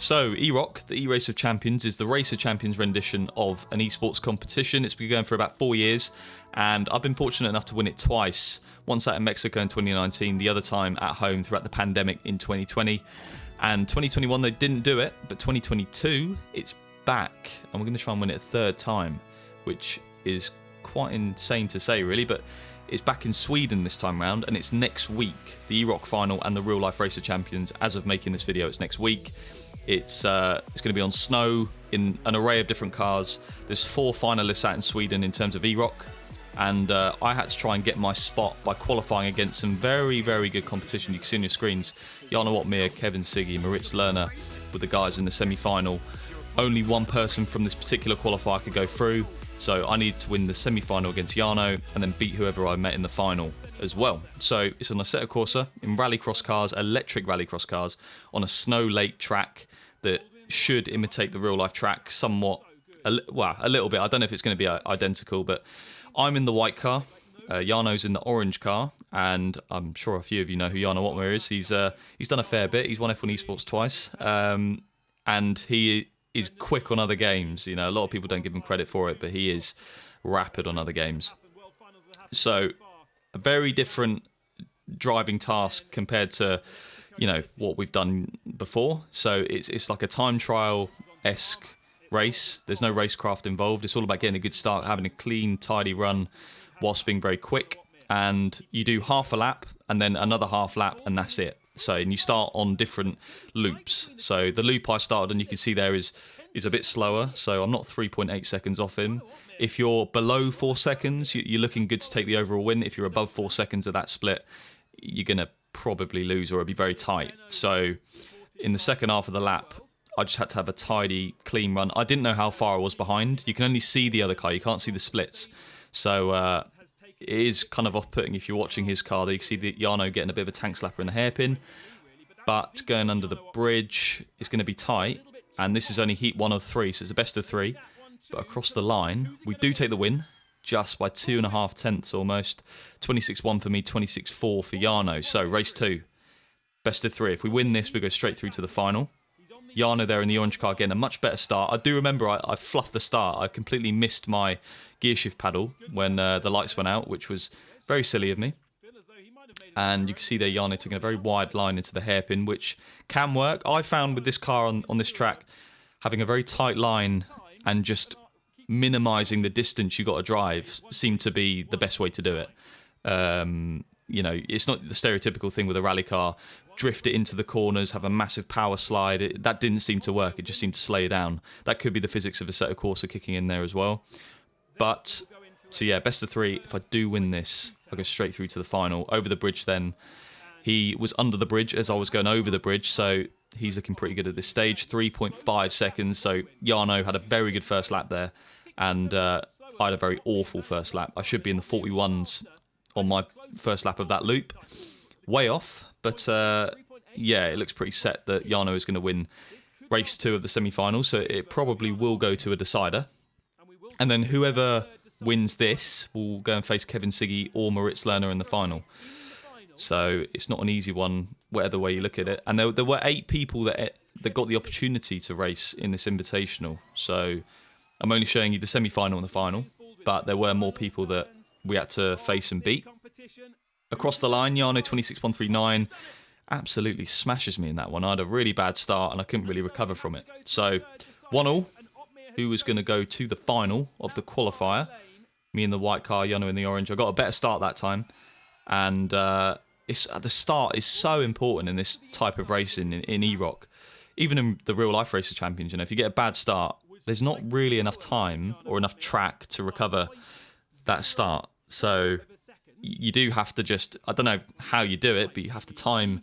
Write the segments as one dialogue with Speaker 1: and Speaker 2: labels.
Speaker 1: So, eROC, the E-Race of Champions, is the Race of Champions rendition of an esports competition. It's been going for about 4 years, and I've been fortunate enough to win it twice. Once out in Mexico in 2019, the other time at home throughout the pandemic in 2020. And 2021 they didn't do it, but 2022 it's back, and we're going to try and win it a third time, which is quite insane to say really, but it's back in Sweden this time round, and it's next week. The eROC final and the real life Race of Champions, as of making this video, it's next week. It's going to be on snow in an array of different cars. There's 4 finalists out in Sweden in terms of eROC, and I had to try and get my spot by qualifying against some very, very good competition. You can see on your screens, Jano, Kevin, Siggy, Moritz Lerner with the guys in the semi-final. Only one person from this particular qualifier could go through, so I needed to win the semi-final against Jano and then beat whoever I met in the final as well. So it's on a Assetto Corsa in rallycross cars, electric rallycross cars, on a snow lake track that should imitate the real life track somewhat, well, a little bit. I don't know if it's going to be identical, but I'm in the white car, Jano's in the orange car, and I'm sure a few of you know who Jano Watmer is. He's done a fair bit. He's won F1 Esports twice, and he is quick on other games. You know, a lot of people don't give him credit for it, but he is rapid on other games. So a very different driving task compared to, you know, what we've done before. So it's like a time trial-esque race. There's no racecraft involved. It's all about getting a good start, having a clean, tidy run whilst being very quick. And you do half a lap and then another half lap, and that's it. So, and you start on different loops. So the loop I started on, you can see there is a bit slower. So I'm not 3.8 seconds off him. If you're below 4 seconds, you're looking good to take the overall win. If you're above 4 seconds of that split, you're going to probably lose, or it'll be very tight. So in the second half of the lap, I just had to have a tidy, clean run. I didn't know how far I was behind. You can only see the other car. You can't see the splits. So it is kind of off-putting if you're watching his car. You can see the Jano getting a bit of a tank slapper in the hairpin. But going under the bridge is going to be tight. And this is only heat 1 of 3, so it's a best of 3. But across the line, we do take the win, just by 2.5 tenths almost. 26-1 for me, 26-4 for Jano. So race 2, best of 3. If we win this, we go straight through to the final. Jano there in the orange car getting a much better start. I do remember I fluffed the start. I completely missed my gear shift paddle when the lights went out, which was very silly of me. And you can see there Jano taking a very wide line into the hairpin, which can work. I found with this car on this track, having a very tight line and just minimising the distance you got to drive seemed to be the best way to do it. You know, it's not the stereotypical thing with a rally car. Drift it into the corners, have a massive power slide. That didn't seem to work. It just seemed to slow you down. That could be the physics of Assetto Corsa kicking in there as well. But, so yeah, best of 3. If I do win this, I'll go straight through to the final. Over the bridge then. He was under the bridge as I was going over the bridge, so he's looking pretty good at this stage. 3.5 seconds, so Jano had a very good first lap there. And I had a very awful first lap. I should be in the 41s on my first lap of that loop. Way off, but yeah, it looks pretty set that Jano is going to win race 2 of the semi-finals, so it probably will go to a decider. And then whoever wins this will go and face Kevin, Siggy or Moritz Lerner in the final. So it's not an easy one, whatever way you look at it. And there were 8 people that got the opportunity to race in this invitational. So I'm only showing you the semi-final and the final, but there were more people that we had to face and beat. Across the line, Jano 26.139 absolutely smashes me in that one. I had a really bad start and I couldn't really recover from it. So 1-1, who was going to go to the final of the qualifier. Me in the white car, Jano in the orange. I got a better start that time. And the start is so important in this type of racing in eROC. Even in the real life Race of Champions, you know, if you get a bad start, there's not really enough time or enough track to recover that start. So you do have to just, I don't know how you do it, but you have to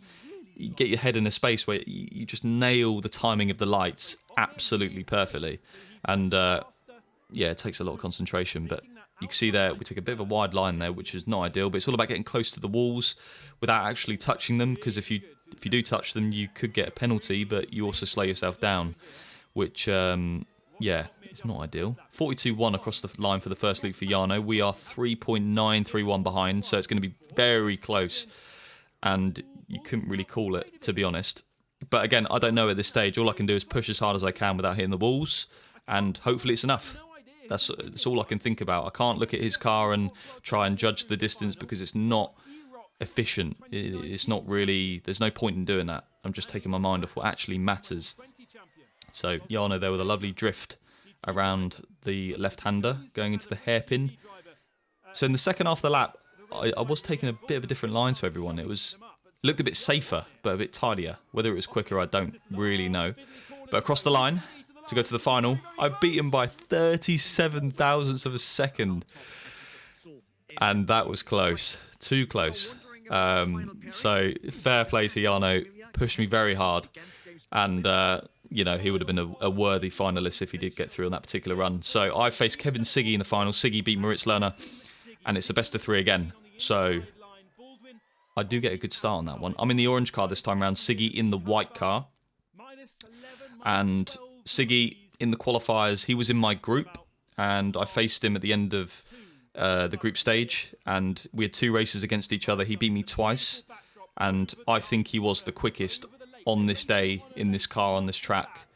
Speaker 1: get your head in a space where you just nail the timing of the lights absolutely perfectly. And yeah, it takes a lot of concentration, but you can see there, we took a bit of a wide line there, which is not ideal, but it's all about getting close to the walls without actually touching them, because if you do touch them, you could get a penalty, but you also slow yourself down, which, yeah, it's not ideal. 42.1 across the line for the first loop for Jano. We are 3.931 behind, so it's going to be very close, and you couldn't really call it, to be honest. But again, I don't know at this stage. All I can do is push as hard as I can without hitting the walls, and hopefully it's enough. That's all I can think about. I can't look at his car and try and judge the distance because it's not efficient. It's not really... There's no point in doing that. I'm just taking my mind off what actually matters. So Jano there with a lovely drift around the left-hander, going into the hairpin. So in the second half of the lap, I was taking a bit of a different line to everyone. It looked a bit safer, but a bit tidier. Whether it was quicker, I don't really know. But across the line, to go to the final, I beat him by 37 thousandths of a second. And that was close. Too close. So fair play to Jano. Pushed me very hard. And, you know, he would have been a worthy finalist if he did get through on that particular run. So I faced Kevin Siggy in the final. Siggy beat Moritz Lerner. And it's a best of 3 again. So I do get a good start on that one. I'm in the orange car this time around. Siggy in the white car. And Siggy in the qualifiers, he was in my group. And I faced him at the end of the group stage. And we had 2 races against each other. He beat me twice. And I think he was the quickest on this day, in this car, on this track.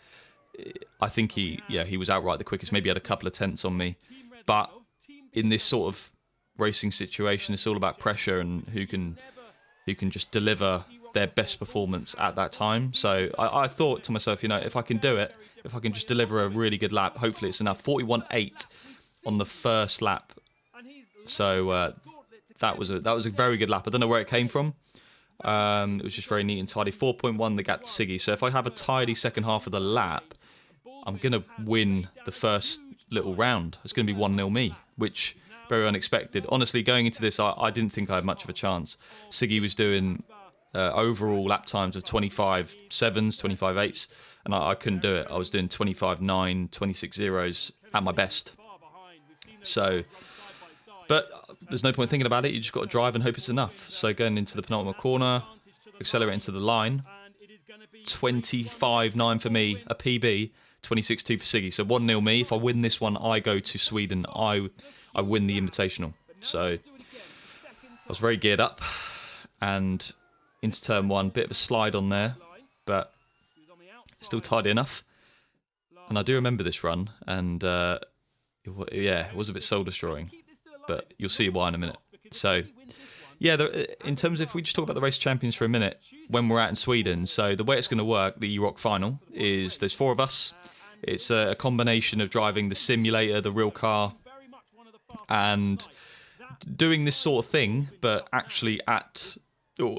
Speaker 1: I think he was outright the quickest. Maybe had a couple of tenths on me. But in this sort of racing situation, it's all about pressure and who can just deliver their best performance at that time. So I thought to myself, you know, if I can do it, if I can just deliver a really good lap, hopefully it's enough. 41.8 on the first lap. So that was a very good lap. I don't know where it came from. It was just very neat and tidy. 4.1 the gap to Siggy. So if I have a tidy second half of the lap, I'm going to win the first little round. It's going to be 1-0 me, which very unexpected. Honestly, going into this, I didn't think I had much of a chance. Siggy was doing overall lap times of 25.7s, 25.8s, and I couldn't do it. I was doing 25.9, 26.0s at my best. So, but there's no point thinking about it. You just got to drive and hope it's enough. So going into the penultimate corner, accelerate into the line. 25.9 for me, a PB. 26.2 for Siggy. So 1-0 me. If I win this one, I go to Sweden. I win the Invitational. So I was very geared up. And into turn 1, bit of a slide on there. But still tidy enough. And I do remember this run. And it was a bit soul-destroying. But you'll see why in a minute. So yeah, in terms of, if we just talk about the Race Champions for a minute, when we're out in Sweden, so the way it's going to work, the eROC final, is there's 4 of us. It's a combination of driving the simulator, the real car, and doing this sort of thing, but actually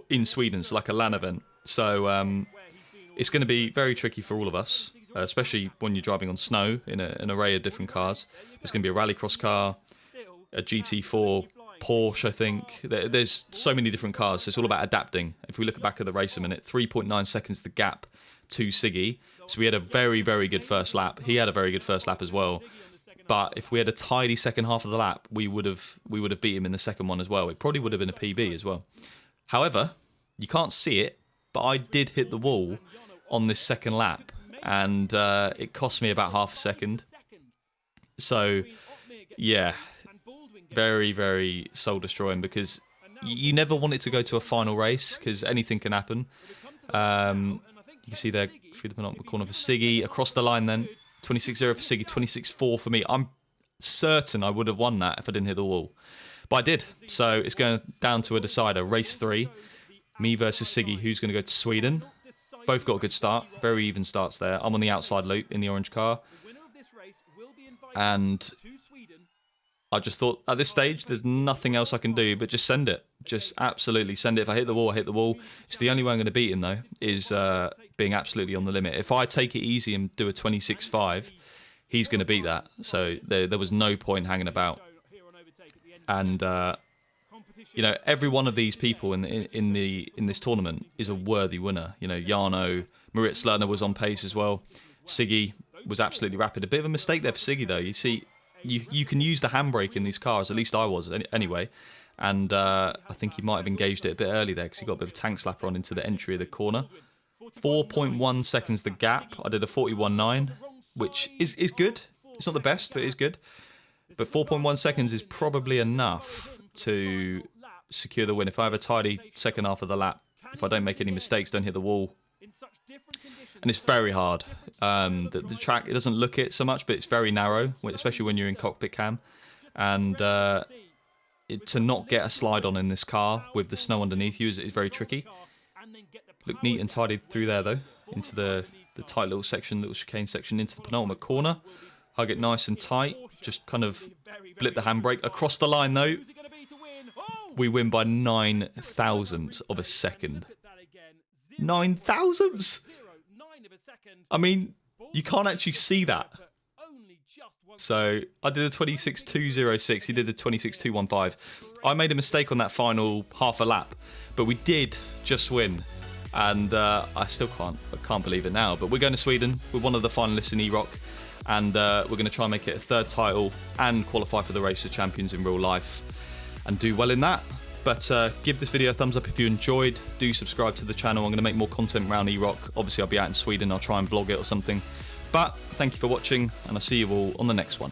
Speaker 1: in Sweden, so like a LAN event. So it's going to be very tricky for all of us, especially when you're driving on snow in an array of different cars. There's going to be a rallycross car, a GT4, Porsche, I think. There's so many different cars, so it's all about adapting. If we look back at the race a minute, 3.9 seconds the gap to Siggy. So we had a very, very good first lap. He had a very good first lap as well. But if we had a tidy second half of the lap, we would have beat him in the second one as well. It probably would have been a PB as well. However, you can't see it, but I did hit the wall on this second lap, and it cost me about half a second. So, yeah, very, very soul-destroying, because you never want it to go to a final race, because anything can happen. You can see there through the penultimate corner for Siggy. Across the line then, 26.0 for Siggy, 26.4 for me. I'm certain I would have won that if I didn't hit the wall. But I did. So it's going down to a decider. Race 3, me versus Siggy. Who's going to go to Sweden? Both got a good start. Very even starts there. I'm on the outside loop in the orange car. And I just thought, at this stage, there's nothing else I can do but just send it. Just absolutely send it. If I hit the wall, I hit the wall. It's the only way I'm going to beat him, though, is being absolutely on the limit. If I take it easy and do a 26.5, he's going to beat that. So there was no point hanging about. And, you know, every one of these people in this tournament is a worthy winner. You know, Jano, Moritz Lerner was on pace as well. Siggy was absolutely rapid. A bit of a mistake there for Siggy, though. You see, you can use the handbrake in these cars. At least I was, anyway. And I think he might have engaged it a bit early there because he got a bit of a tank slapper on into the entry of the corner. 4.1 seconds the gap. I did a 41.9, which is good. It's not the best, but it is good. But 4.1 seconds is probably enough to secure the win. If I have a tidy second half of the lap, if I don't make any mistakes, don't hit the wall, and it's very hard. The track, it doesn't look it so much, but it's very narrow, especially when you're in cockpit cam. And to not get a slide on in this car with the snow underneath you is very tricky. Look neat and tidy through there though, into the tight little section, little chicane section, into the penultimate corner. Hug it nice and tight, just kind of blip the handbrake. Across the line though, we win by 9 thousandths of a second. 9 thousandths! I mean, you can't actually see that. So, I did a 26.206, he did a 26.215. I made a mistake on that final half a lap, but we did just win. And I still can't believe it now. But we're going to Sweden, we're one of the finalists in eROC, and we're going to try and make it a 3rd title and qualify for the Race of Champions in real life and do well in that. But give this video a thumbs up if you enjoyed. Do subscribe to the channel. I'm going to make more content around eROC. Obviously, I'll be out in Sweden. I'll try and vlog it or something. But thank you for watching, and I'll see you all on the next one.